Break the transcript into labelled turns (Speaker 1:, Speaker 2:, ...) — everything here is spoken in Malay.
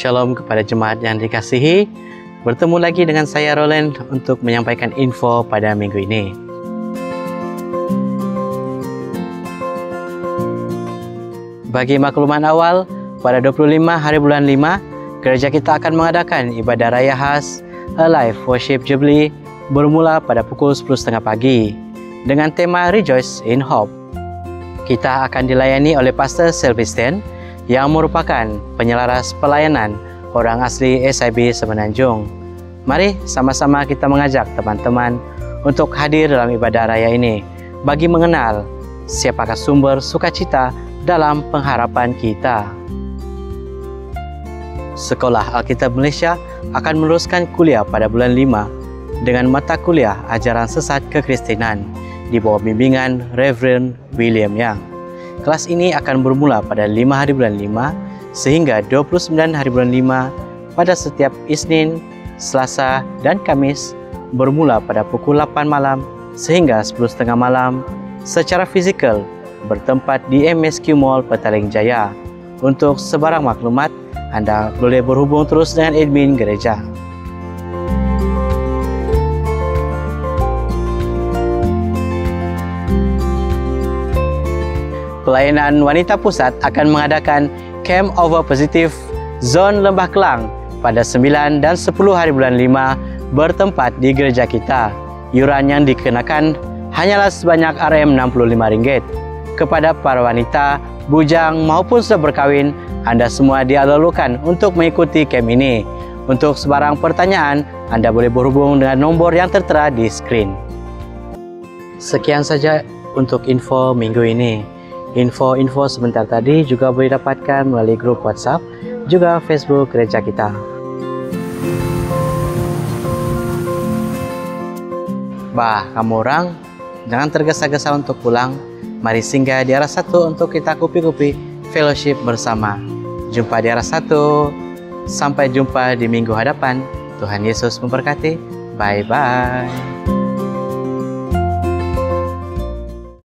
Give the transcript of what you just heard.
Speaker 1: Shalom kepada jemaat yang dikasihi. Bertemu lagi dengan saya Roland untuk menyampaikan info pada minggu ini. Bagi makluman awal, pada 25 hari bulan 5, gereja kita akan mengadakan ibadah raya khas Alive Worship Jubilee bermula pada pukul 10.30 pagi dengan tema Rejoice in Hope. Kita akan dilayani oleh Pastor Sylvester yang merupakan penyelaras pelayanan orang asli SIB Semenanjung. Mari sama-sama kita mengajak teman-teman untuk hadir dalam ibadah raya ini bagi mengenal siapakah sumber sukacita dalam pengharapan kita. Sekolah Alkitab Malaysia akan meneruskan kuliah pada bulan 5 dengan mata kuliah ajaran sesat kekristenan di bawah bimbingan Reverend William Young. Kelas ini akan bermula pada 5 hari bulan 5 sehingga 29 hari bulan 5 pada setiap Isnin, Selasa dan Kamis bermula pada pukul 8 malam sehingga 10.30 malam secara fizikal bertempat di MSQ Mall Petaling Jaya. Untuk sebarang maklumat, anda boleh berhubung terus dengan admin gereja. Pelayanan Wanita Pusat akan mengadakan Camp Over Positive Zone Lembah Kelang pada 9 dan 10 hari bulan 5 bertempat di gereja kita. Yuran yang dikenakan hanyalah sebanyak RM65. Kepada para wanita, bujang maupun sudah berkahwin, anda semua dialulukan untuk mengikuti camp ini. Untuk sebarang pertanyaan, anda boleh berhubung dengan nombor yang tertera di skrin. Sekian saja untuk info minggu ini. Info-info sebentar tadi juga boleh dapatkan melalui grup WhatsApp, juga Facebook gereja kita. Kamu orang, jangan tergesa-gesa untuk pulang. Mari singgah di arah 1 untuk kita kupi-kupi fellowship bersama. Jumpa di arah 1. Sampai jumpa di minggu hadapan. Tuhan Yesus memberkati. Bye-bye.